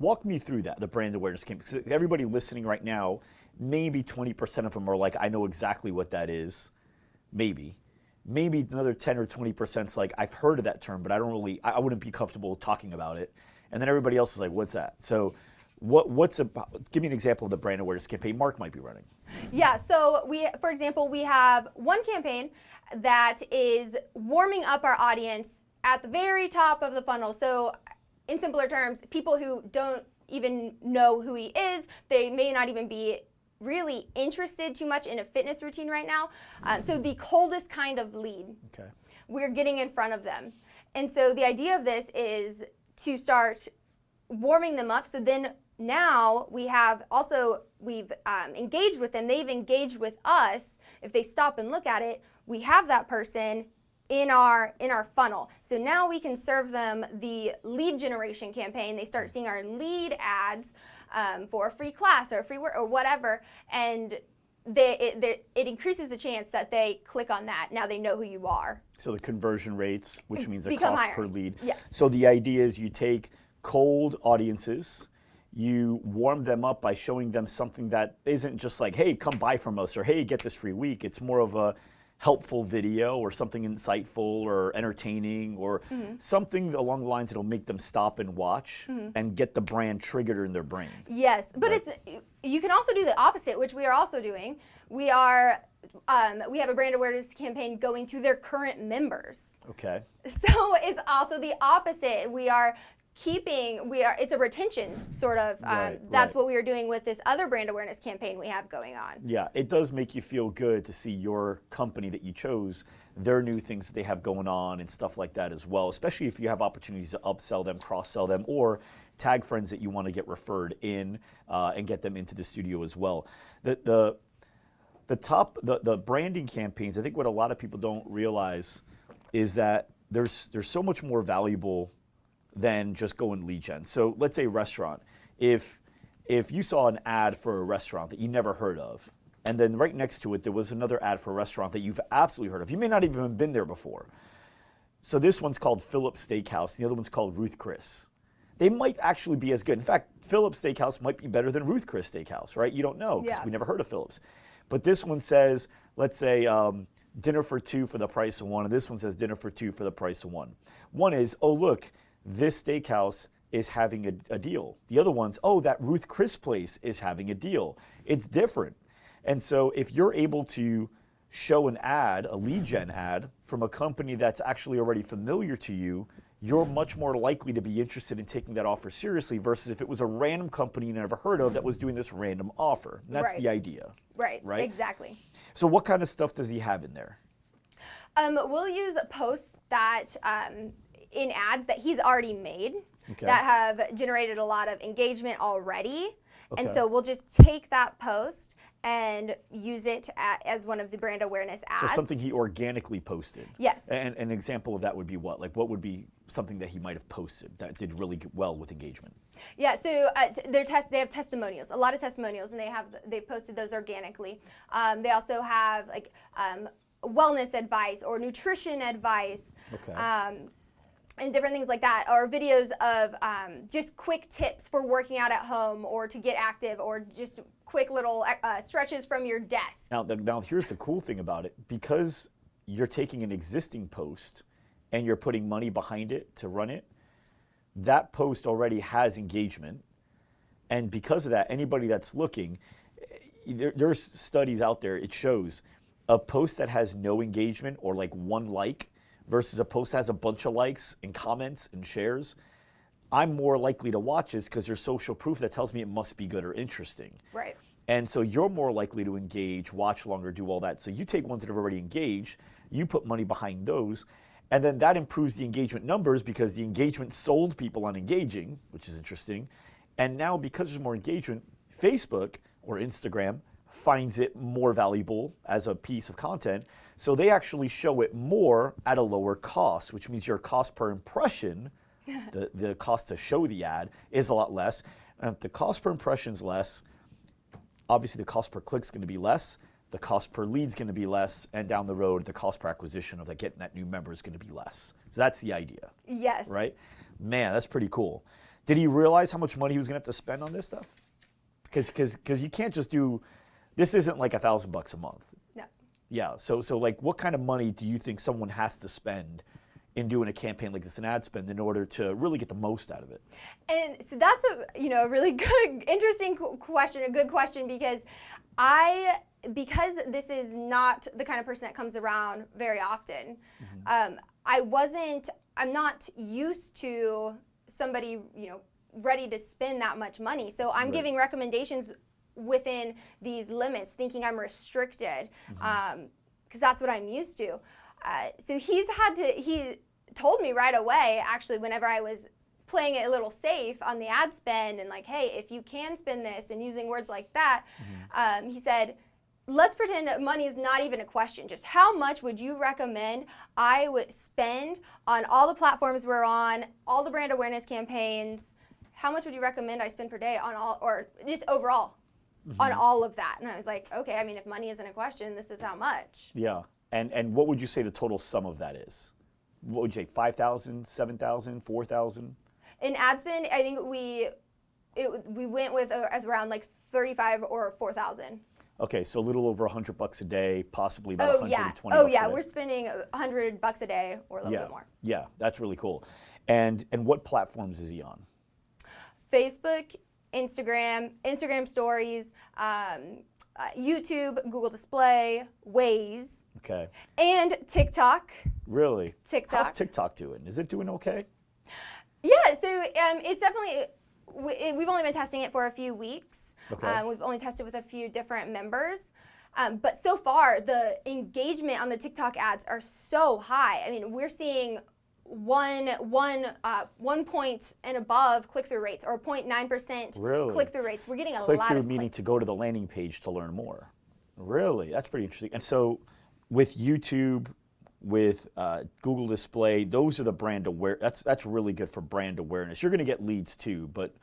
Walk me through that, the brand awareness campaign. 'Cause everybody listening right now, maybe 20% of them are like, I know exactly what that is. Maybe another 10 or 20%'s like, I've heard of that term, but I wouldn't be comfortable talking about it. And then everybody else is like, what's that? So give me an example of the brand awareness campaign Mark might be running. Yeah, so for example, we have one campaign that is warming up our audience at the very top of the funnel. So in simpler terms, people who don't even know who he is, they may not even be really interested too much in a fitness routine right now. So the coldest kind of lead, we're getting in front of them. And so the idea of this is to start warming them up. So then now we've engaged with them. They've engaged with us. If they stop and look at it, we have that person in our funnel. So now we can serve them the lead generation campaign. They start seeing our lead ads for a free class or a free work or whatever, and it increases the chance that they click on that. Now they know who you are. So the conversion rates, which means the cost per lead. Yes. So the idea is you take cold audiences, you warm them up by showing them something that isn't just like, hey, come buy from us, or hey, get this free week. It's more of a helpful video or something insightful or entertaining or something along the lines that'll make them stop and watch and get the brand triggered in their brain. Yes, but you can also do the opposite, which we are also doing. We have a brand awareness campaign going to their current members. Okay. So it's also the opposite. It's a retention sort of, that's what we are doing with this other brand awareness campaign we have going on. Yeah, it does make you feel good to see your company that you chose, their new things that they have going on and stuff like that as well, especially if you have opportunities to upsell them, cross-sell them, or tag friends that you want to get referred in and get them into the studio as well. The branding campaigns, I think what a lot of people don't realize is that there's so much more valuable than just going lead gen. So let's say restaurant. If you saw an ad for a restaurant that you never heard of, and then right next to it there was another ad for a restaurant that you've absolutely heard of. You may not even have been there before. So this one's called Phillips Steakhouse, the other one's called Ruth Chris. They might actually be as good. In fact, Phillips Steakhouse might be better than Ruth Chris Steakhouse, right? You don't know because we never heard of Phillips. But this one says, let's say, dinner for two for the price of one, and this one says dinner for two for the price of one. One is, oh look, this steakhouse is having a deal. The other one's, oh, that Ruth Chris place is having a deal. It's different. And so if you're able to show an ad, a lead gen ad, from a company that's actually already familiar to you, you're much more likely to be interested in taking that offer seriously versus if it was a random company you never heard of that was doing this random offer. And that's the idea. Right, exactly. So what kind of stuff does he have in there? We'll use posts that in ads that he's already made that have generated a lot of engagement already. And so we'll just take that post and use it as one of the brand awareness ads. So something he organically posted. Yes. And an example of that would be what? Like what would be something that he might have posted that did really well with engagement? Yeah, so they have testimonials, a lot of testimonials, and they've posted those organically. They also have like wellness advice or nutrition advice. And different things like that, or videos of just quick tips for working out at home or to get active, or just quick little stretches from your desk. Now here's the cool thing about it. Because you're taking an existing post and you're putting money behind it to run it, that post already has engagement. And because of that, anybody that's looking, there's studies out there, it shows a post that has no engagement or like one like versus a post that has a bunch of likes and comments and shares, I'm more likely to watch this because there's social proof that tells me it must be good or interesting. Right. And so you're more likely to engage, watch longer, do all that. So you take ones that have already engaged, you put money behind those, and then that improves the engagement numbers because the engagement sold people on engaging, which is interesting. And now because there's more engagement, Facebook or Instagram finds it more valuable as a piece of content. So they actually show it more at a lower cost, which means your cost per impression, the cost to show the ad, is a lot less. And if the cost per impression is less, obviously the cost per click is going to be less, the cost per lead is going to be less, and down the road, the cost per acquisition of getting that new member is going to be less. So that's the idea. Yes. Right? Man, that's pretty cool. Did he realize how much money he was going to have to spend on this stuff? Because you can't just do, this isn't like $1,000 a month. No. Yeah. So like, what kind of money do you think someone has to spend in doing a campaign like this, an ad spend, in order to really get the most out of it? And so that's a really good, interesting question, a good question, because this is not the kind of person that comes around very often. I'm not used to somebody, ready to spend that much money. So I'm giving recommendations within these limits, thinking I'm restricted, because that's what I'm used to. So he told me right away, actually, whenever I was playing it a little safe on the ad spend and like, hey, if you can spend this, and using words like that, he said, let's pretend that money is not even a question. Just how much would you recommend I would spend on all the platforms we're on, all the brand awareness campaigns? How much would you recommend I spend per day on all, or just overall, on all of that? And I was like, okay, I mean, if money isn't a question, this is how much. Yeah. And what would you say the total sum of that is? What would you say, 5,000, 7,000, 4,000? In ad spend, I think we went with around like 35 or 4,000. Okay, so a little over $100 a day, possibly about 120 Oh bucks yeah, a day. we're spending $100 a day or a little bit more. Yeah, that's really cool. And what platforms is he on? Facebook, Instagram stories, YouTube, Google Display, Waze. Okay. And TikTok. Really? TikTok. How's TikTok doing? Is it doing okay? Yeah, so it's definitely, we've only been testing it for a few weeks. Okay. We've only tested with a few different members. But so far, the engagement on the TikTok ads are so high. I mean, we're seeing one point and above click-through rates, or 0.9% Really? click-through rates. We're getting a lot of Click-through meaning clicks. to go to the landing page to learn more. Really? That's pretty interesting. And so with YouTube, with Google Display, those are the brand aware. That's really good for brand awareness. You're going to get leads too, but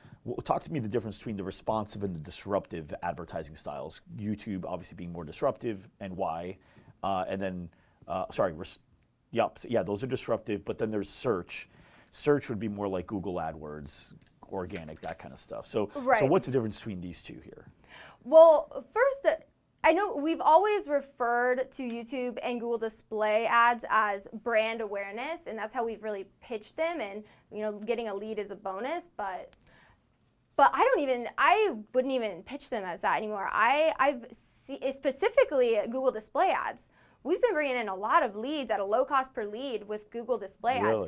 talk to me the difference between the responsive and the disruptive advertising styles. YouTube obviously being more disruptive, and why? And then, those are disruptive. But then there's search. Search would be more like Google AdWords, organic, that kind of stuff. So what's the difference between these two here? Well, first, I know we've always referred to YouTube and Google Display ads as brand awareness, and that's how we've really pitched them. And getting a lead is a bonus, but I wouldn't even pitch them as that anymore. Specifically Google Display ads. We've been bringing in a lot of leads at a low cost per lead with Google Display ads.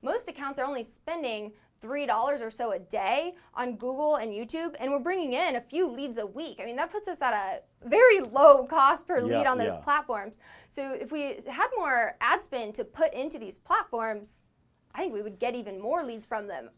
Most accounts are only spending $3 or so a day on Google and YouTube, and we're bringing in a few leads a week. I mean, that puts us at a very low cost per lead on those platforms. So if we had more ad spend to put into these platforms, I think we would get even more leads from them.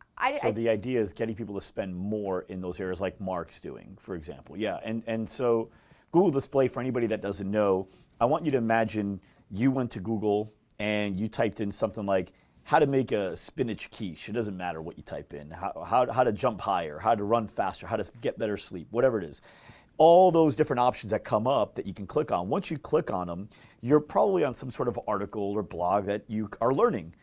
So the idea is getting people to spend more in those areas, like Mark's doing, for example. Yeah, and so Google Display, for anybody that doesn't know, I want you to imagine you went to Google and you typed in something like how to make a spinach quiche. It doesn't matter what you type in. How to jump higher, how to run faster, how to get better sleep, whatever it is. All those different options that come up that you can click on. Once you click on them, you're probably on some sort of article or blog that you are learning.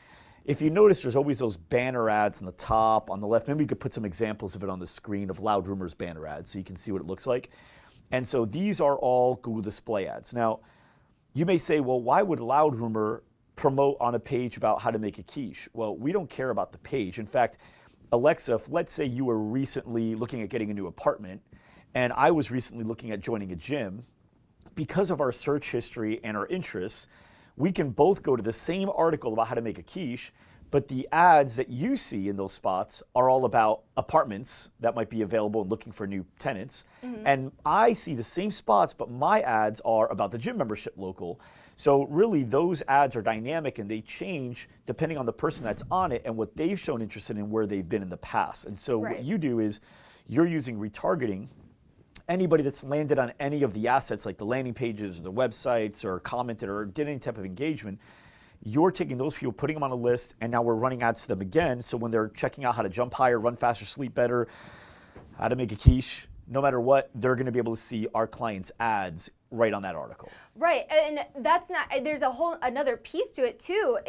If you notice, there's always those banner ads on the top, on the left. Maybe we could put some examples of it on the screen of Loud Rumors banner ads so you can see what it looks like. And so these are all Google Display ads. Now, you may say, well, why would Loud Rumor promote on a page about how to make a quiche? Well, we don't care about the page. In fact, Alexa, if let's say you were recently looking at getting a new apartment, and I was recently looking at joining a gym, because of our search history and our interests, we can both go to the same article about how to make a quiche, but the ads that you see in those spots are all about apartments that might be available and looking for new tenants. And I see the same spots, but my ads are about the gym membership local. So really those ads are dynamic and they change depending on the person that's on it and what they've shown interest in and where they've been in the past. And so what you do is you're using retargeting. Anybody that's landed on any of the assets like the landing pages or the websites or commented or did any type of engagement, you're taking those people, putting them on a list, and now we're running ads to them again. So when they're checking out how to jump higher, run faster, sleep better, how to make a quiche, no matter what, they're going to be able to see our clients' ads right on that article. Right, and that's not. There's a whole another piece to it too.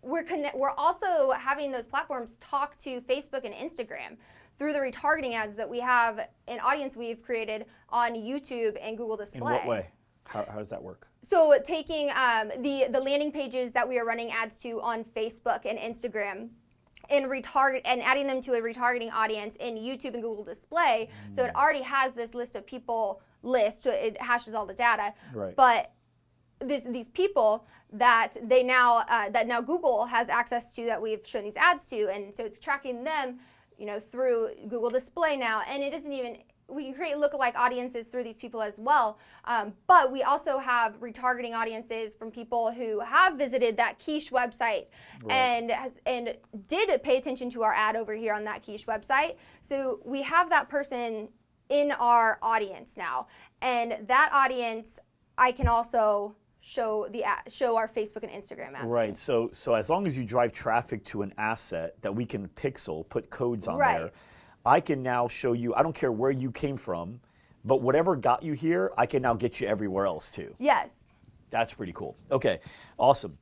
we're also having those platforms talk to Facebook and Instagram through the retargeting ads that we have, an audience we've created on YouTube and Google Display. In what way? How does that work? So taking the landing pages that we are running ads to on Facebook and Instagram and adding them to a retargeting audience in YouTube and Google Display. So it already has this list of people list. It hashes all the data. Right. But these people that now Google has access to, that we've shown these ads to, and so it's tracking them, through Google Display now. And it isn't even, we can create lookalike audiences through these people as well. But we also have retargeting audiences from people who have visited that quiche website and did pay attention to our ad over here on that quiche website. So we have that person in our audience now, and that audience I can also show our Facebook and Instagram ads. Right. So as long as you drive traffic to an asset that we can pixel, put codes on there, I can now show you, I don't care where you came from, but whatever got you here, I can now get you everywhere else too. Yes. That's pretty cool. Okay, awesome.